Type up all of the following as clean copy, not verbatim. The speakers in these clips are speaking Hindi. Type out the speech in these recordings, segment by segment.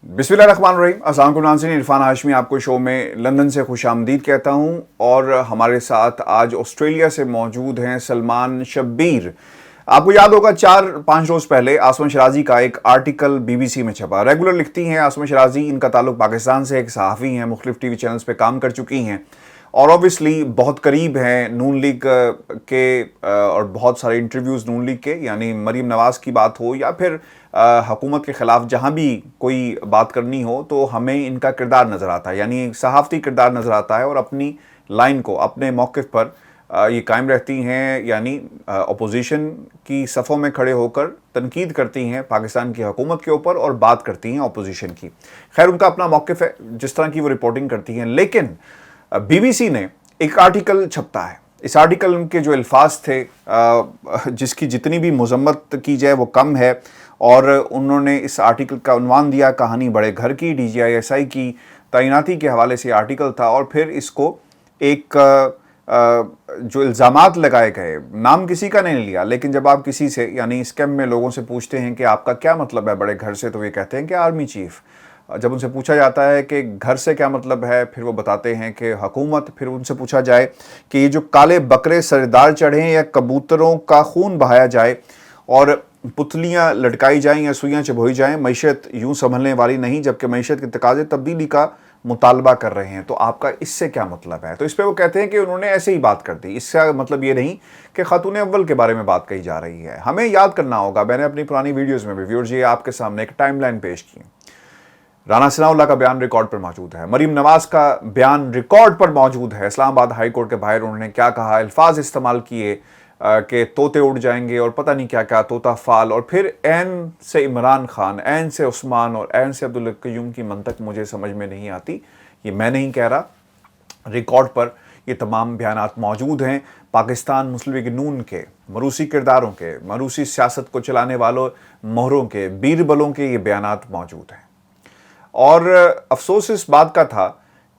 बिस्मिल्लाहिर्रहमानिर्रहीम। अस्सलाम वालेकुम नाज़रीन, इरफान हाशमी आपको शो में लंदन से खुशामदीद कहता हूं। और हमारे साथ आज ऑस्ट्रेलिया से मौजूद हैं सलमान शब्बीर। आपको याद होगा 4-5 रोज पहले आसमा शराजी का एक आर्टिकल बीबीसी में छपा। रेगुलर लिखती हैं आसमा शराजी, इनका ताल्लुक पाकिस्तान से, एक सहाफ़ी हैं, मुख्तलिफ टीवी चैनल्स पे काम कर चुकी हैं और ऑब्वियसली बहुत करीब हैं नून लीग के और बहुत सारे इंटरव्यूज़ नून लीग के, यानी मरीम नवाज़ की बात हो या फिर हुकूमत के ख़िलाफ़ जहाँ भी कोई बात करनी हो तो हमें इनका किरदार नज़र आता है, यानी सहाफ़ती किरदार नज़र आता है और अपनी लाइन को, अपने मौक़िफ़ पर ये कायम रहती हैं, यानी अपोजिशन की सफ़ों में खड़े होकर तनकीद करती हैं पाकिस्तान की हुकूमत के ऊपर और बात करती हैं अपोजिशन की। खैर, उनका अपना मौक़िफ़ है जिस तरह की वो रिपोर्टिंग करती हैं, लेकिन बीबीसी ने एक आर्टिकल छपता है। इस आर्टिकल के जो अल्फाज थे, जिसकी जितनी भी मज़म्मत की जाए वो कम है, और उन्होंने इस आर्टिकल का उन्वान दिया कहानी बड़े घर की, DGISI की तैनाती के हवाले से आर्टिकल था। और फिर इसको एक जो इल्ज़ामात लगाए गए, नाम किसी का नहीं लिया, लेकिन जब आप किसी से, यानी स्कैम में लोगों से पूछते हैं कि आपका क्या मतलब है बड़े घर से, तो ये कहते हैं कि आर्मी चीफ। जब उनसे पूछा जाता है कि घर से क्या मतलब है, फिर वो बताते हैं कि हुकूमत। फिर उनसे पूछा जाए कि ये जो काले बकरे सरदार चढ़ें या कबूतरों का खून बहाया जाए और पुतलियां लटकाई जाएं या सुइयां चबोई जाएं, मईशत यूं संभलने वाली नहीं, जबकि मईशत के तकाजे तब्दीली का मुतालबा कर रहे हैं, तो आपका इससे क्या मतलब है। तो इस पर वो कहते हैं कि उन्होंने ऐसे ही बात कर दी, इसका मतलब ये नहीं कि खातून अव्वल के बारे में बात कही जा रही है। हमें याद करना होगा, मैंने अपनी पुरानी वीडियोज़ में भी, व्यूअर्स, ये आपके सामने एक टाइमलाइन पेश की। राना सनाउल्लाह का बयान रिकॉर्ड पर मौजूद है, मरीम नवाज का बयान रिकॉर्ड पर मौजूद है, इस्लामाबाद हाई कोर्ट के बाहर उन्होंने क्या कहा, अल्फाज इस्तेमाल किए कि तोते उड़ जाएंगे और पता नहीं क्या क्या, तोता फाल, और फिर ऐन से इमरान खान, ऐन से उस्मान और ऐन से अब्दुल क़य्यूम की मंतक मुझे समझ में नहीं आती। ये मैं नहीं कह रहा, रिकॉर्ड पर ये तमाम बयानात मौजूद हैं। पाकिस्तान मुस्लिम लीग नून के मरूसी किरदारों के, मरूसी सियासत को चलाने वालों मोहरों के, बीरबलों के ये बयानात मौजूद हैं। और अफसोस इस बात का था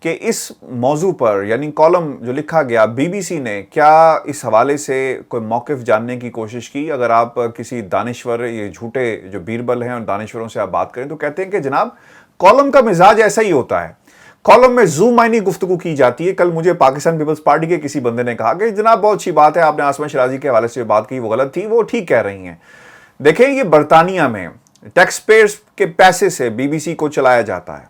कि इस मौजू पर, यानी कॉलम जो लिखा गया, बीबीसी ने क्या इस हवाले से कोई मौक़िफ़ जानने की कोशिश की। अगर आप किसी दानिश्वर, ये झूठे जो बीरबल हैं, और दानिश्वरों से आप बात करें तो कहते हैं कि जनाब कॉलम का मिजाज ऐसा ही होता है, कॉलम में जूम मायनी गुफ्तगू की जाती है। कल मुझे पाकिस्तान पीपल्स पार्टी के किसी बंदे ने कहा कि जनाब बहुत अच्छी बात है, आपने आसमा शराजी के हवाले से बात की, वो गलत थी, वो ठीक कह रही हैं। देखें, ये बरतानिया में टैक्स पेयर्स के पैसे से बीबीसी को चलाया जाता है,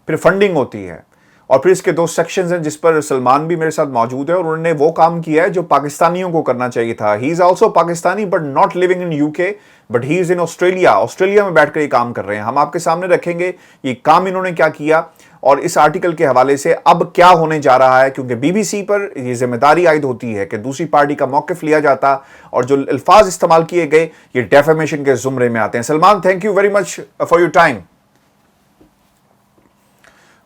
फिर फंडिंग होती है, और फिर इसके 2 सेक्शंस हैं जिस पर सलमान भी मेरे साथ मौजूद है, और उन्होंने वो काम किया है जो पाकिस्तानियों को करना चाहिए था। He is also Pakistani but not living in UK, but he is in Australia. Australia में बैठकर ये काम कर रहे हैं। हम आपके सामने रखेंगे ये काम इन्होंने क्या किया, और इस आर्टिकल के हवाले से अब क्या होने जा रहा है, क्योंकि बीबीसी पर यह जिम्मेदारी आयद होती है कि दूसरी पार्टी का मौक़िफ़ लिया जाता, और जो अल्फाज इस्तेमाल किए गए ये डेफेमेशन के जुमरे में आते हैं। Salman, thank you very much for your time.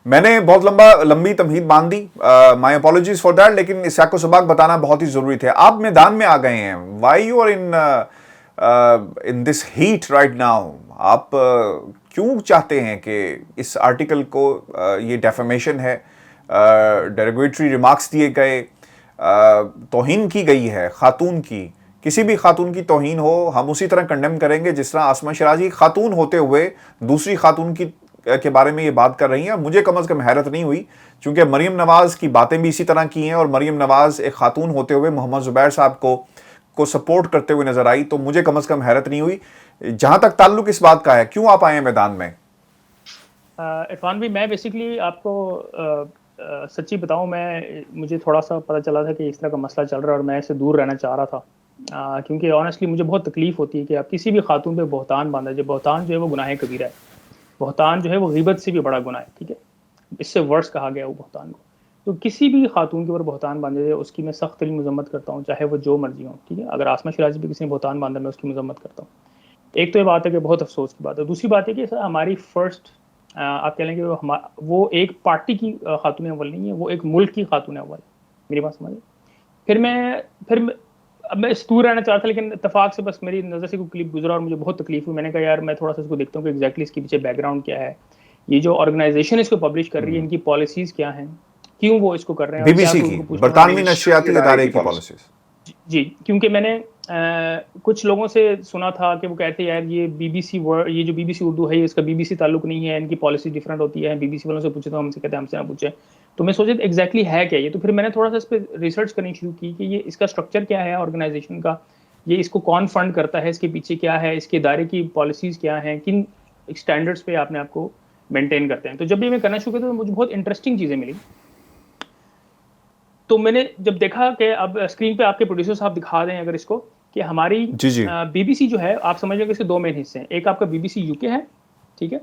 मैंने बहुत लंबी तमहीद बांध दी, माई अपॉलॉजीज फॉर दैट, लेकिन इस को सबक बताना बहुत ही ज़रूरी थे। आप मैदान में आ गए हैं, why you are in this heat right now. आप क्यों चाहते हैं कि इस आर्टिकल को, ये डेफेमेशन है, डेरोगेटरी रिमार्क्स दिए गए, तौहीन की गई है खातून की, किसी भी खातून की तौहीन हो हम उसी तरह कंडेम करेंगे जिस तरह आसमा शराजी खातून होते हुए दूसरी खातून की के बारे में ये बात कर रही हैं। मुझे कम अज़ कम हैरत नहीं हुई, क्योंकि मरीम नवाज़ की बातें भी इसी तरह की हैं, और मरीम नवाज़ एक खातून होते हुए मोहम्मद ज़ुबैर साहब को सपोर्ट करते हुए नजर आई, तो मुझे कम अज़ कम हैरत नहीं हुई। जहां तक ताल्लुक इस बात का है, क्यों आप आए हैं मैदान में? इरफान भाई, मैं बेसिकली आपको सच्ची बताऊं, मुझे थोड़ा सा पता चला था कि इस तरह का मसला चल रहा है और मैं इससे दूर रहना चाह रहा था, क्योंकि ऑनेस्टली मुझे बहुत तकलीफ होती है कि आप किसी भी खातून पे बहतान बांधा जाए। बहतान जो है वो गुनाह कबीरा है, बहतान जो है वो ग़ीबत से भी बड़ा गुनाह है, ठीक है, इससे वर्स कहा गया वो बहतान को। तो किसी भी खातून के ऊपर बहतान बांधे जाए उसकी मैं सख्त तरीन मजम्मत करता हूँ, चाहे वो जो मर्जी हो, ठीक है। अगर आसमा शराजी पे किसी ने बहतान बांधा, मैं उसकी मजम्मत करता हूँ। एक तो ये बात है कि बहुत अफसोस की बात है। दूसरी बात है कि सर हमारी फर्स्ट, आप कह लेंगे वो एक पार्टी की खातून अव्वल नहीं है, वो एक मुल्क की खातून अव्वल है। मेरी बात समझिए। अब मैं इस दूर रहना चाहता था, लेकिन इत्तेफाक से बस मेरी नज़र से कोई क्लिप गुजरा और मुझे बहुत तकलीफ हुई। मैंने कहा यार मैं थोड़ा सा इसको देखता हूँ कि एग्जैक्टली इसके पीछे बैकग्राउंड क्या है, ये जो ऑर्गेनाइजेशन इसको पब्लिश कर रही है इनकी पॉलिसीज़ क्या हैं, क्यों वो इसको कर रहे हैं, बीबीसी की, बरतानवी नशरियाती इदारे की पॉलिसीज। जी, क्योंकि मैंने कुछ लोगों से सुना था कि वो कहते हैं यार ये बीबीसी वर्ड, ये जो बीबीसी उर्दू है ये इसका बीबीसी ताल्लुक नहीं है, इनकी पॉलिसी डिफरेंट होती है, बीबीसी वालों से पूछे तो हमसे कहते हैं हमसे ना पूछे। तो मैं सोचा एग्जैक्टली है क्या ये, तो फिर मैंने थोड़ा सा इस पर रिसर्च करनी शुरू की कि ये इसका स्ट्रक्चर क्या है ऑर्गेनाइजेशन का, ये इसको कौन फंड करता है, इसके पीछे क्या है, इसके दायरे की पॉलिसीज क्या हैं, किन स्टैंडर्ड्स पे आपने आपको मेंटेन करते हैं। तो जब भी मैं करना शुरू किया तो मुझे बहुत इंटरेस्टिंग चीज़ें मिली। तो मैंने जब देखा कि अब स्क्रीन पे आपके प्रोड्यूसर साहब दिखा दें अगर इसको, कि हमारी जी जी। बीबीसी जो है आप समझ लो कि इसके दो मेन हिस्से हैं, एक आपका बीबीसी यूके है, ठीक है,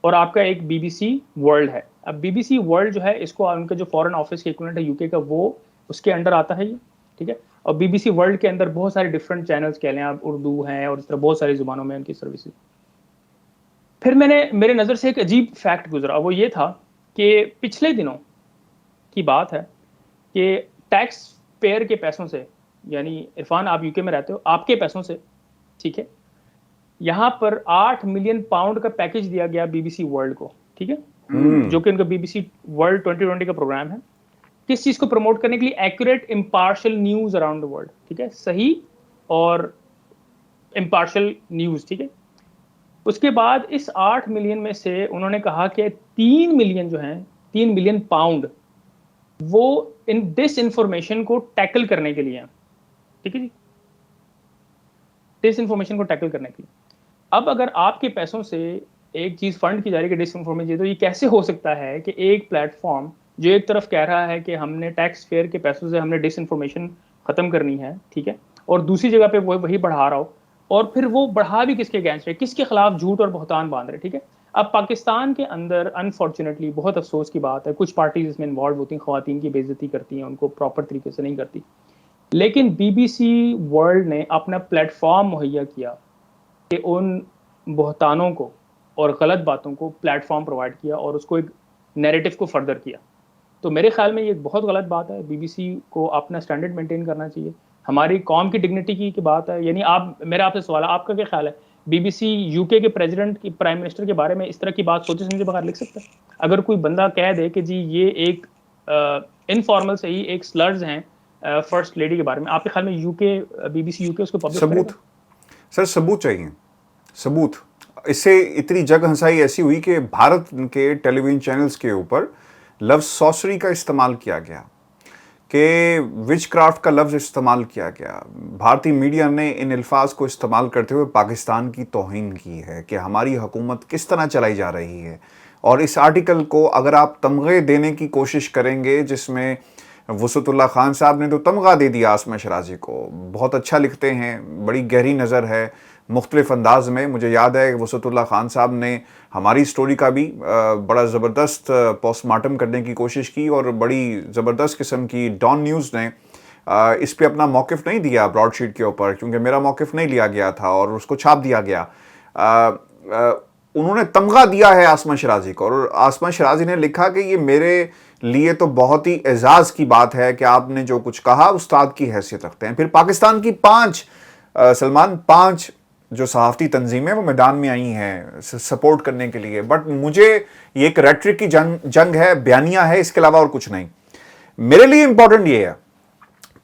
और आपका एक बीबीसी वर्ल्ड है। अब बीबीसी वर्ल्ड जो है इसको उनका जो फॉरेन ऑफिस के इक्विवेलेंट है यूके का वो उसके अंडर आता है ये, ठीक है। और बीबीसी वर्ल्ड के अंदर बहुत सारे डिफरेंट चैनल्स कह लें आप, उर्दू हैं और इस तरह बहुत सारी जुबानों में उनकी सर्विसेज। फिर मेरे नज़र से एक अजीब फैक्ट गुजरा, वो ये था कि पिछले दिनों की बात है कि टैक्स पेयर के पैसों से, यानी इरफान आप यूके में रहते हो, आपके पैसों से, ठीक है, यहाँ पर 8 मिलियन पाउंड का पैकेज दिया गया बीबीसी वर्ल्ड को, ठीक है, जो कि उनका बीबीसी वर्ल्ड 2020 का प्रोग्राम है, किस चीज़ को प्रमोट करने के लिए, accurate impartial news around the world, ठीक है, सही और इम्पार्शियल न्यूज़, ठीक है। उसके बाद इस 8 मिलियन में से उन्होंने कहा कि 3 मिलियन जो हैं, 3 मिलियन पाउंड वो इन डिस इन्फॉर्मेशन को टैकल करने के लिए हैं, ठीक है जी, डिस इन्फॉर्मेशन को टैकल करने के लिए। अब अगर आपके पैसों से एक चीज फंड की जा रही है कि डिस इन्फॉर्मेशन, तो ये कैसे हो सकता है कि एक प्लेटफॉर्म जो एक तरफ कह रहा है कि हमने टैक्स फेयर के पैसों से हमने डिस इन्फॉर्मेशन खत्म करनी है, ठीक है, और दूसरी जगह पे वो वही बढ़ा रहा हो, और फिर वो बढ़ा भी किसके अगेंस्ट है, किसके खिलाफ झूठ और बहतान बांध रहे, ठीक है। अब पाकिस्तान के अंदर अनफॉर्चुनेटली बहुत अफसोस की बात है, कुछ पार्टीज इसमें इन्वॉल्व होती हैं, खवातीन की बेइज्जती करती हैं, उनको प्रॉपर तरीके से नहीं करती, लेकिन बीबीसी वर्ल्ड ने अपना प्लेटफॉर्म मुहैया किया कि उन बहतानों को और गलत बातों को प्लेटफॉर्म प्रोवाइड किया और उसको एक नैरेटिव को फर्दर किया। तो मेरे ख्याल में ये एक बहुत गलत बात है, बीबीसी को अपना स्टैंडर्ड मेंटेन करना चाहिए, हमारी कौम की डिग्निटी की बात है। यानी आप, मेरा आपसे सवाल है, आपका क्या ख्याल है, बीबीसी यूके के प्रेसिडेंट की, प्राइम मिनिस्टर के बारे में इस तरह की बात सोचे समझे बगैर लिख सकता है? अगर कोई बंदा कह दे कि जी ये एक इनफॉर्मल से ही एक स्लर्स हैं फर्स्ट लेडी के बारे में, आपके ख्याल में यूके, बीबीसी यूके उसको पब्लिश सबूत, करेगा? सर सबूत चाहिए, सबूत। इससे इतनी जग हंसाई ऐसी हुई कि भारत के टेलीविजन चैनल्स के ऊपर लफ्ज़ सॉसरी का इस्तेमाल किया गया, कि विच क्राफ्ट का लफ्ज़ इस्तेमाल किया गया। भारतीय मीडिया ने इन अल्फाज को इस्तेमाल करते हुए पाकिस्तान की तौहीन की है कि हमारी हुकूमत किस तरह चलाई जा रही है। और इस आर्टिकल को अगर आप तमगे देने की कोशिश करेंगे, जिसमें वसअतुल्लाह खान साहब ने तो तमगा दे दिया आसमा शराजी को, बहुत अच्छा लिखते हैं, बड़ी गहरी नज़र है, मुख्तलिफ अंदाज में। मुझे याद है कि वसअतुल्लाह खान साहब ने हमारी स्टोरी का भी बड़ा ज़बरदस्त पोस्टमार्टम करने की कोशिश की, और बड़ी ज़बरदस्त किस्म की डॉन न्यूज़ ने इस पे अपना मौक़िफ़ नहीं दिया ब्रॉडशीट के ऊपर, क्योंकि मेरा मौक़िफ़ नहीं लिया गया था और उसको छाप दिया गया। उन्होंने तमगा दिया है आसमा शराजी को, और आसमा शराजी ने लिखा कि ये मेरे लिए तो बहुत ही एजाज़ की बात है कि आपने जो कुछ कहा उस्ताद की हैसियत रखते हैं। फिर पाकिस्तान की 5 सलमान 5 जो सहाफ़ती तंजीमें वो मैदान में आई हैं सपोर्ट करने के लिए, बट मुझे ये एक रेटरिक की जंग है, बयानिया है, इसके अलावा और कुछ नहीं। मेरे लिए इंपॉर्टेंट ये है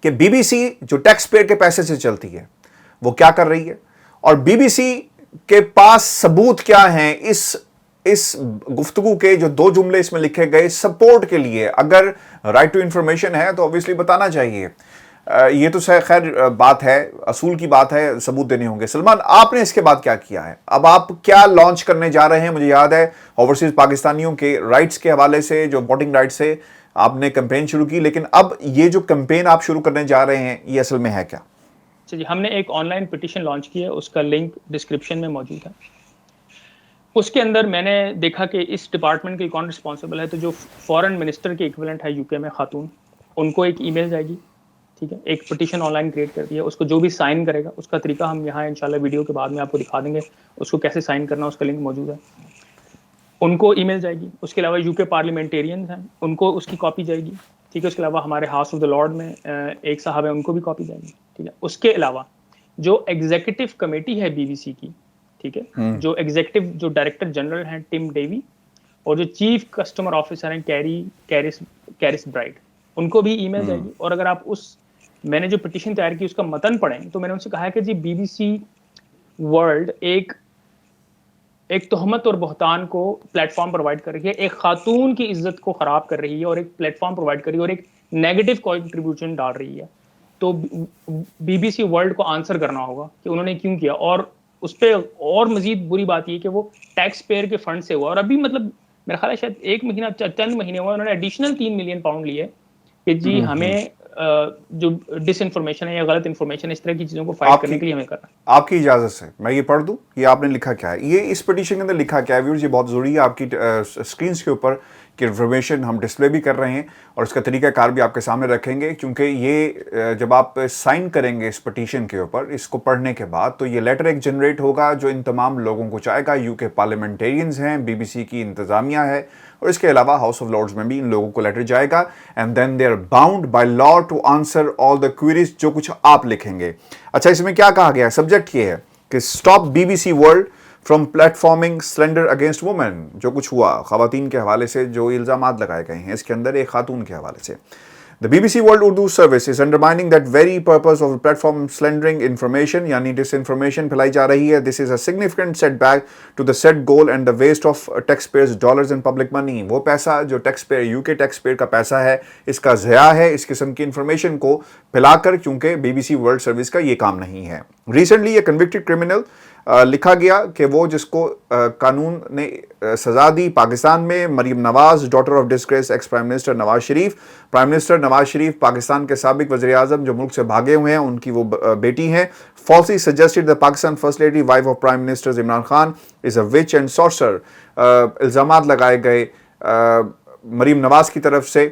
कि बीबीसी जो टैक्स पेयर के पैसे से चलती है वो क्या कर रही है, और बीबीसी के पास सबूत क्या हैं इस गुफ्तगू के जो 2 जुमले इसमें लिखे गए सपोर्ट के लिए। अगर राइट टू इंफॉर्मेशन है तो ऑब्वियसली बताना चाहिए, ये तो खैर बात है, असूल की बात है, सबूत देने होंगे। सलमान, आपने इसके बाद क्या किया है? अब आप क्या लॉन्च करने जा रहे हैं? मुझे याद है ओवरसीज पाकिस्तानियों के राइट्स के हवाले से, जो वोटिंग राइट्स से आपने कैंपेन शुरू की, लेकिन अब ये जो कैंपेन आप शुरू करने जा रहे हैं ये असल में है क्या? जी, हमने एक ऑनलाइन पिटीशन लॉन्च की है, उसका लिंक डिस्क्रिप्शन में मौजूद है। उसके अंदर मैंने देखा कि इस डिपार्टमेंट के कौन रिस्पॉन्सिबल है, तो जो फॉरेन मिनिस्टर के इक्विवेलेंट है यूके में खातून, उनको एक ईमेल जाएगी, ठीक है, एक पिटीशन ऑनलाइन क्रिएट कर दिया, उसको जो भी साइन करेगा उसका तरीका हम यहाँ इंशाल्लाह वीडियो के बाद में आपको दिखा देंगे, उसको कैसे साइन करना उसका लिंक मौजूद है, उनको ईमेल जाएगी। उसके अलावा यूके पार्लियामेंटेरियंस हैं, उनको उसकी कॉपी जाएगी, ठीक है। उसके अलावा हमारे हाउस ऑफ द लॉर्ड में एक साहब है, उनको भी कॉपी जाएगी, ठीक है। उसके अलावा जो एग्जीक्यूटिव कमेटी है बीबीसी की, ठीक है, जो एग्जीक्यूटिव जो डायरेक्टर जनरल हैं टिम डेवी, और जो चीफ कस्टमर ऑफिसर हैं कैरिस ब्राइट, उनको भी ईमेल जाएगी। और अगर आप उस मैंने जो पिटीशन तैयार की उसका मतन पढ़ें तो मैंने उनसे कहा कि जी बीबीसी वर्ल्ड एक एक तोहमत और बहतान को प्लेटफॉर्म प्रोवाइड कर रही है, एक खातून की इज्जत को खराब कर रही है और एक प्लेटफॉर्म प्रोवाइड कर रही है और एक नेगेटिव कंट्रीब्यूशन डाल रही है। तो बीबीसी वर्ल्ड को आंसर करना होगा कि उन्होंने क्यों किया, और उस पर और मजीद बुरी बात ये कि वो टैक्स पेयर के फंड से हुआ, और अभी मतलब मेरा ख्याल है शायद 1 महीना चंद महीने हुआ उन्होंने एडिशनल 3 मिलियन पाउंड लिए कि जी हमें जो डिसइंफॉर्मेशन है या गलत इन्फॉर्मेशन है इस तरह की चीज़ों को फाइट करने के लिए हमें करना है। आपकी इजाजत से मैं ये पढ़ दूं, ये आपने लिखा क्या है, ये इस पिटीशन के अंदर लिखा क्या है व्यूअर्स, ये बहुत जरूरी है आपकी स्क्रीन के ऊपर कि इन्फॉर्मेशन हम डिस्प्ले भी कर रहे हैं और इसका तरीकाकार भी आपके सामने रखेंगे, क्योंकि ये जब आप साइन करेंगे इस पिटीशन के ऊपर, इसको पढ़ने के बाद तो ये लेटर एक जनरेट होगा जो इन तमाम लोगों को चाहेगा। यूके पार्लियामेंटेरियंस हैं, बीबीसी की इंतजामिया है और इसके अलावा हाउस ऑफ लॉर्ड्स में भी इन लोगों को लेटर जाएगा, and then they are bound by law to answer all the queries जो कुछ आप लिखेंगे। अच्छा, इसमें क्या कहा गया है? सब्जेक्ट ये है कि stop BBC world from platforming slender against women. जो कुछ हुआ खवातीन के हवाले से जो इल्जामात लगाए गए हैं इसके अंदर एक खातून के हवाले से, The BBC World Urdu Service is undermining that very purpose of the platform slandering information, यानी disinformation फैलाई जा रही है. This is a significant setback to the set goal and the waste of taxpayers' dollars and public money. वो पैसा जो taxpayer UK taxpayer का पैसा है इसका ज़या है इस किस्म की information को फैलाकर, क्योंकि BBC World Service का ये काम नहीं है. Recently a convicted criminal लिखा गया कि वो जिसको कानून ने सज़ा दी पाकिस्तान में, Maryam Nawaz, daughter of disgrace ex prime minister Nawaz Sharif. Prime minister Nawaz Sharif Pakistan के साबिक वज़ीर आज़म जो मुल्क से भागे हुए हैं, उनकी वो बेटी हैं. Falsely suggested the Pakistan first lady wife of prime minister Imran Khan is a witch and sorcerer. इल्ज़ामात लगाए गए मरीम नवाज की तरफ से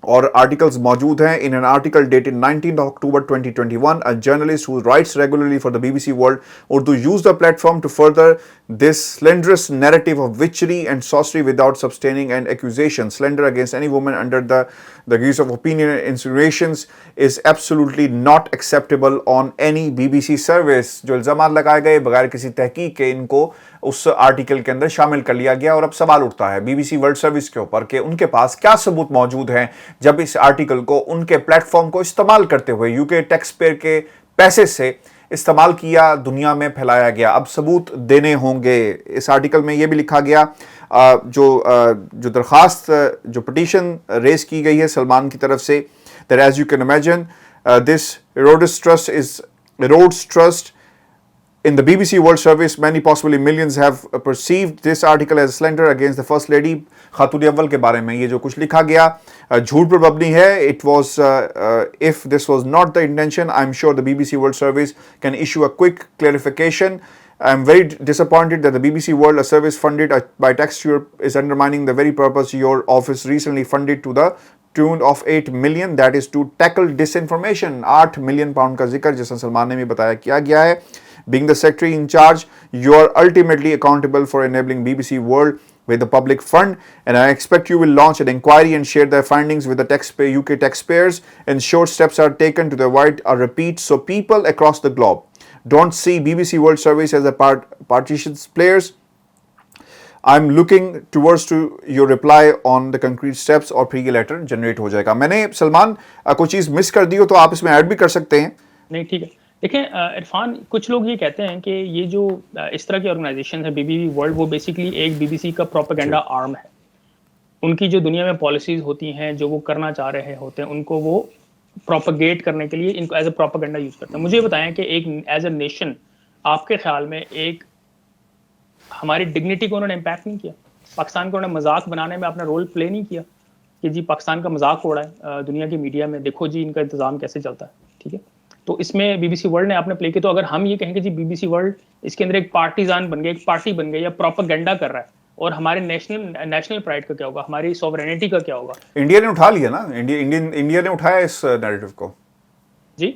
और आर्टिकल्स मौजूद हैं. In an article dated 19 October 2021, a journalist who writes regularly for the BBC world Urdu use the platform to further this slanderous narrative of witchery and sorcery without substantiating and accusation. Slander against any woman under the use of opinion and insinuations is absolutely not acceptable on any BBC service. जो इल्ज़ामात लगाए गए बगैर किसी तहकीक के इनको उस आर्टिकल के अंदर शामिल कर लिया गया, और अब सवाल उठता है BBC वर्ल्ड सर्विस के ऊपर कि उनके पास क्या सबूत मौजूद हैं जब इस आर्टिकल को उनके प्लेटफॉर्म को इस्तेमाल करते हुए यूके टैक्स पेयर के पैसे से इस्तेमाल किया, दुनिया में फैलाया गया. अब सबूत देने होंगे. इस आर्टिकल में यह भी लिखा गया जो दरख्वास्त जो पिटीशन रेस की गई है सलमान की तरफ से, that as you can imagine this erodes trust in the BBC World Service. Many, possibly millions, have perceived this article as slander against the First Lady. खातून अव्वल के बारे में ये जो कुछ लिखा गया झूठ पर मबनी है. It was if this was not the intention, I'm sure the BBC World Service can issue a quick clarification. I'm very disappointed that the BBC World, a service funded by taxpayers, is undermining the very purpose your office recently funded to the tune of 8 million, that is to tackle disinformation. 8 million pound का जिक्र जैसा सलमान ने भी बताया किया गया है. Being the secretary in charge, you are ultimately accountable for enabling BBC World with the public fund, and I expect you will launch an inquiry and share their findings with the UK taxpayers, and short steps are taken to avoid a repeat, so people across the globe don't see BBC World Service as a partitions players. I'm looking towards to your reply on the concrete steps, और फिर ये लेटर जनरेट हो जाएगा. मैंने सलमान कोई चीज़ मिस कर दी हो तो आप इसमें ऐड भी कर सकते हैं. नहीं, ठीक है. देखें इरफान, कुछ लोग ये कहते हैं कि ये जो इस तरह की ऑर्गेनाइजेशन है बीबीसी वर्ल्ड, वो बेसिकली एक बीबीसी का प्रोपेगेंडा आर्म है. उनकी जो दुनिया में पॉलिसीज होती हैं, जो वो करना चाह रहे होते हैं, उनको वो प्रोपेगेट करने के लिए इनको एज ए प्रोपेगेंडा यूज करते हैं. मुझे बताएं कि एक एज ए नेशन आपके ख्याल में एक हमारी डिग्निटी को उन्होंने इम्पैक्ट नहीं किया? पाकिस्तान को उन्होंने मजाक बनाने में अपना रोल प्ले नहीं किया कि जी पाकिस्तान का मजाक उड़ा है दुनिया की मीडिया में, देखो जी इनका इंतजाम कैसे चलता है. ठीक है, तो इसमें बीबीसी वर्ल्ड ने आपने प्ले किया. तो अगर हम ये कहेंगे जी बीबीसी वर्ल्ड इसके अंदर एक पार्टीजान बन गया, एक पार्टी बन गई या प्रोपेगेंडा कर रहा है, और हमारे नेशनल प्राइड का क्या होगा, हमारी सॉवरेनिटी का क्या होगा? इंडिया ने उठा लिया ना, इंडिया ने उठाया इस नैरेटिव को. जी,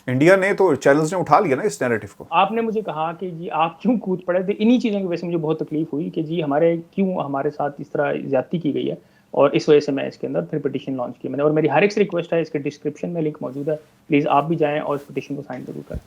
इंडिया ने तो चैनल्स ने उठा लिया ना इस नैरेटिव को. आपने मुझे कहा कि जी आप क्यों कूद पड़े थे, इन्हीं चीज़ों की वजह से मुझे बहुत तकलीफ हुई कि जी हमारे साथ इस तरह ज्यादती की गई है, और इस वजह से मैं इसके अंदर फिर पिटीशन लॉन्च की मैंने. और मेरी हर एक से रिक्वेस्ट है, इसके डिस्क्रिप्शन में लिंक मौजूद है, प्लीज़ आप भी जाएं और इस पिटीशन को साइन जरूर करें.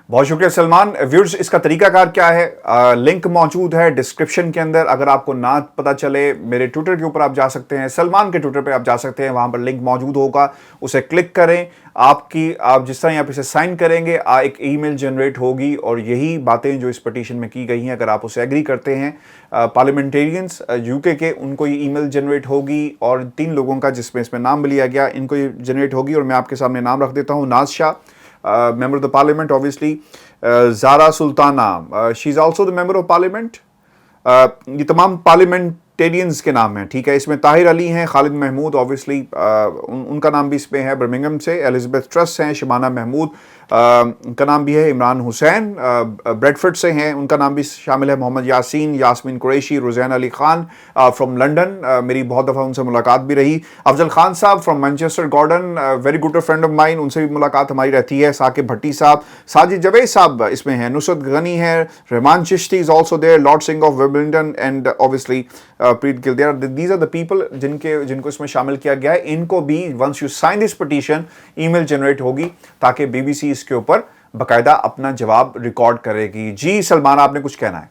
बहुत शुक्रिया सलमान। व्यूअर्स, इसका तरीकाकार क्या है? लिंक मौजूद है डिस्क्रिप्शन के अंदर। अगर आपको ना पता चले, मेरे ट्विटर के ऊपर आप जा सकते हैं, सलमान के ट्विटर पे आप जा सकते हैं, वहां पर लिंक मौजूद होगा, उसे क्लिक करें। आप जिस तरह यहाँ पे से साइन करेंगे, एक ईमेल जनरेट होगी और यही बातें जो इस पटिशन में की गई हैं, अगर आप उसे एग्री करते हैं, पार्लियामेंटेरियंस यूके के, उनको ये ईमेल जनरेट होगी और 3 लोगों का जिसमें इसमें नाम लिया गया, इनको ये जनरेट होगी। और मैं आपके सामने नाम रख देता हूँ। नाज Shah, member of the parliament, obviously. Zara Sultana, she's also the member of parliament. ये तमाम पार्लियामेंटेरियंस के नाम हैं, ठीक है। इसमें ताहिर अली हैं, खालिद महमूद, ऑब्वियसली उनका नाम भी इसमें है, बर्मिंघम से। एलिजाबेथ ट्रस्ट हैं, शबाना महमूद उनका नाम भी है। इमरान हुसैन ब्रेडफोर्ड से हैं, उनका नाम भी शामिल है। मोहम्मद यासीन, यास्मीन कुरैशी, रुज़ैन अली खान फ्रॉम लंदन, मेरी बहुत दफ़ा उनसे मुलाकात भी रही। अफजल खान साहब from Manchester garden, very good friend of mine, उनसे भी मुलाकात हमारी रहती है। साकिब भट्टी साहब, साजिद जवेद साहब इसमें हैं, नुसरत गनी है, Rehman Chishti is also there, lord Singh of Wimbledon and obviously Preet Gill. These are the people जिनको इसमें शामिल किया गया है। इनको भी once you sign this petition, email generate होगी ताकि बीबीसी इसके ऊपर बकायदा अपना जवाब रिकॉर्ड करेगी। जी सलमान, आपने कुछ कहना है?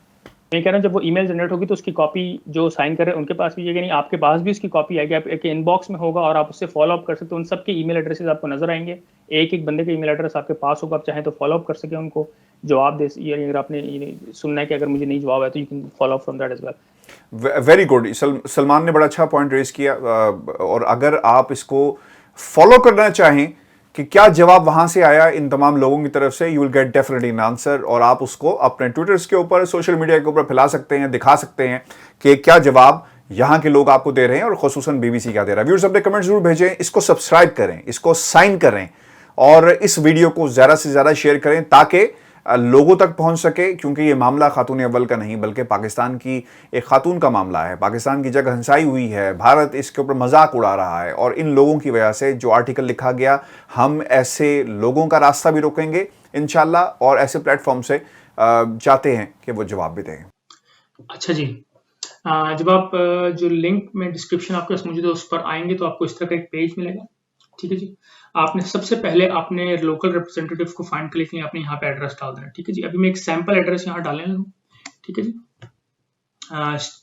मैं कह रहा हूँ जब वो ईमेल जनरेट होगी तो उसकी कॉपी जो साइन कर रहे हैं उनके पास भी, नहीं आपके पास भी उसकी कॉपी आएगी, आपके इनबॉक्स में होगा और आप उससे फॉलो अप कर सकते हो। उन सबके ईमेल एड्रेसेस आपको नजर आएंगे, एक एक बंदे का ईमेल एड्रेस आपके पास होगा, आप चाहें तो फॉलो अप कर सकें, उनको जवाब दे। अगर आपने सुनना है कि अगर मुझे नहीं जवाब है तो you can follow up from that as well. Very good. Salman ने बड़ा अच्छा पॉइंट रेज किया। और अगर आप इसको फॉलो करना चाहें कि क्या जवाब वहां से आया इन तमाम लोगों की तरफ से, you will get definitely an answer. और आप उसको अपने ट्विटर्स के ऊपर, सोशल मीडिया के ऊपर फैला सकते हैं, दिखा सकते हैं कि क्या जवाब यहां के लोग आपको दे रहे हैं और खुसूसन बीबीसी क्या दे रहा है। व्यूअर्स, अपने कमेंट जरूर भेजें, इसको सब्सक्राइब करें, इसको साइन करें और इस वीडियो को ज्यादा से ज्यादा शेयर करें ताकि लोगों तक पहुंच सके, क्योंकि ये मामला खातून अव्वल का नहीं बल्कि पाकिस्तान की एक खातून का मामला है। पाकिस्तान की जगह हंसाई हुई है, भारत इसके ऊपर मजाक उड़ा रहा है और इन लोगों की वजह से जो आर्टिकल लिखा गया, हम ऐसे लोगों का रास्ता भी रोकेंगे इंशाल्लाह और ऐसे प्लेटफॉर्म से चाहते हैं कि वो जवाब भी दें। अच्छा जी, जब आप जो लिंक में डिस्क्रिप्शन आपके पास मौजूद है उस पर आएंगे तो आपको इस तरह का एक पेज मिलेगा, ठीक है जी। आपने सबसे पहले अपने लोकल रिप्रेजेंटेटिव को फाइंड कर लिया, आपने यहाँ पे एड्रेस डाल देना, ठीक है जी। अभी मैं एक सैंपल एड्रेस यहाँ डालने लूँ, ठीक है जी,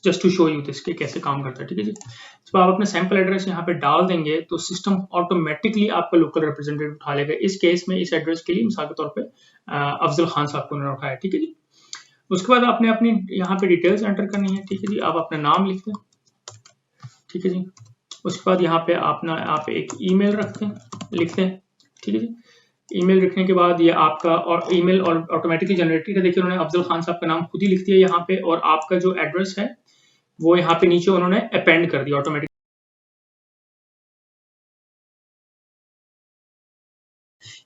just to show you this के कैसे काम करता है, ठीक है जी। जब आप अपना सैंपल एड्रेस यहाँ पे डाल देंगे तो सिस्टम ऑटोमेटिकली आपका लोकल रिप्रेजेंटेटिव उठा लेगा। इस केस में इस एड्रेस के लिए मिसाल के तौर पर अफजल खान साहब को उन्होंने उठाया, ठीक है जी। उसके बाद आपने अपनी यहाँ पे डिटेल्स एंटर करनी है, ठीक है जी। आप अपना नाम लिखते हैं, ठीक है जी। उसके बाद यहाँ पे आप एक ईमेल लिखते हैं, ठीक है जी। ईमेल लिखने के बाद ये आपका और ईमेल और ऑटोमेटिकली जनरेटेड है। देखिए उन्होंने अफजल खान साहब का नाम खुद ही लिख दिया यहाँ पे और आपका जो एड्रेस है वो यहाँ पे नीचे उन्होंने अपेंड कर दिया ऑटोमेटिक।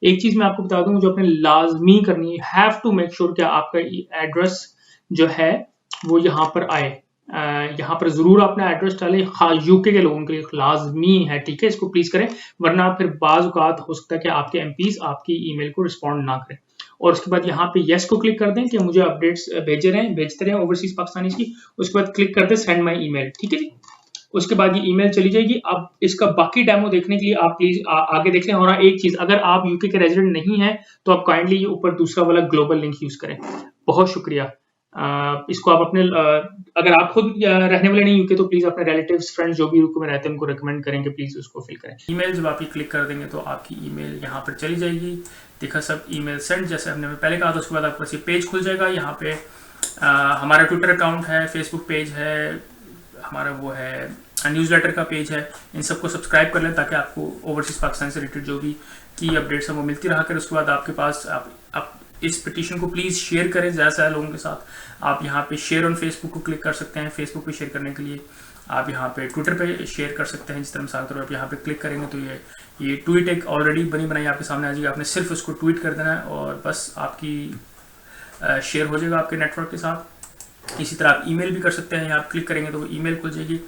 एक चीज मैं आपको बता दूं जो आपने लाजमी करनी है, हैव टू मेक श्योर कि आपका एड्रेस जो है वो यहाँ पर आए। यहाँ पर जरूर अपना एड्रेस डालें, यूके के लोगों के लिए लाजमी है, ठीक है। इसको प्लीज करें वरना फिर बाज़ औक़ात हो सकता है कि आपके एमपीज आपकी ईमेल को रिस्पॉन्ड ना करें। और उसके बाद यहाँ पे यस को क्लिक कर दें कि मुझे अपडेट्स भेजते रहें ओवरसीज पाकिस्तानीज की। उसके बाद क्लिक कर दें सेंड माई ईमेल, ठीक है जी। उसके बाद ये ईमेल चली जाएगी। अब इसका बाकी डेमो देखने के लिए आप प्लीज आगे देख लें। और एक चीज, अगर आप यूके के रेजिडेंट नहीं है तो आप काइंडली ये ऊपर दूसरा वाला ग्लोबल लिंक यूज करें। बहुत शुक्रिया। इसको आप अपने अगर आप खुद रहने वाले नहीं यूके तो प्लीज अपने रिलेटिव्स फ्रेंड्स जो भी यूके में रहते हैं उनको रिकमेंड करेंगे, प्लीज उसको फिल करें। ईमेल जब आप क्लिक कर देंगे तो आपकी ईमेल यहाँ पर चली जाएगी। देखा सब ईमेल सेंड, जैसे हमने पहले कहा था। उसके बाद आपको पेज खुल जाएगा। यहाँ पे हमारा ट्विटर अकाउंट है, फेसबुक पेज है, हमारा वो है न्यूज़लेटर का पेज है। इन सबको सब्सक्राइब कर लें ताकि आपको ओवरसीज पाकिस्तान से रिलेटेड जो भी की अपडेट्स हैं वो मिलती रहा कर। उसके बाद आपके पास आप इस पिटीशन को प्लीज़ शेयर करें ज़्यादा से ज़्यादा लोगों के साथ। आप यहाँ पे शेयर ऑन फेसबुक को क्लिक कर सकते हैं। फेसबुक पे शेयर करने के लिए आप यहाँ पे ट्विटर पे शेयर कर सकते हैं। जिस तरह मिसाल के तौर पर आप यहाँ पे क्लिक करेंगे तो ये ट्वीट एक ऑलरेडी बनाई आपके सामने आ जाएगी। आपने सिर्फ उसको ट्वीट कर देना है और बस आपकी शेयर हो जाएगा आपके नेटवर्क के साथ। इसी तरह आप ईमेल भी कर सकते हैं। यहाँ आप क्लिक करेंगे तो वो ईमेल खुल जाएगी।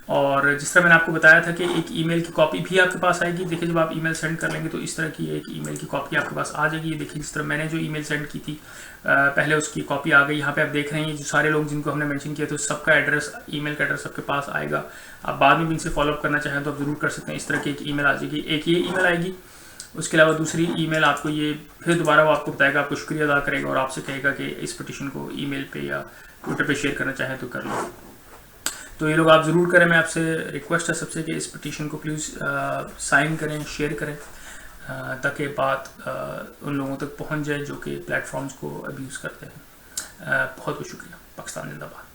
और जिस तरह मैंने आपको बताया था कि एक ईमेल की कॉपी भी आपके पास आएगी। देखिए जब आप ईमेल सेंड कर लेंगे तो इस तरह की एक ईमेल की कॉपी आपके पास आ जाएगी। ये देखिए जिस तरह मैंने जो ईमेल सेंड की थी पहले उसकी कॉपी आ गई। यहाँ पे आप देख रहे हैं जो सारे लोग जिनको हमने मेंशन किया तो सबका एड्रेस, ईमेल का एड्रेस सबके पास आएगा। आप बाद में भी इनसे फॉलोअप करना चाहें तो आप जरूर कर सकते हैं। इस तरह की एक ईमेल आ जाएगी। एक ये ईमेल आएगी, उसके अलावा दूसरी ईमेल आपको ये फिर दोबारा वो आपको बताएगा, आपको शुक्रिया अदा करेगा और आपसे कहेगा कि इस पिटीशन को ईमेल पे या ट्विटर पे शेयर करना चाहें तो कर लो। तो ये लोग आप ज़रूर करें। मैं आपसे रिक्वेस्ट है सबसे कि इस पिटीशन को प्लीज़ साइन करें, शेयर करें, ताकि बात उन लोगों तक पहुंच जाए जो कि प्लेटफॉर्म्स को अब्यूज़ करते हैं। बहुत बहुत शुक्रिया। पाकिस्तान जिंदाबाद।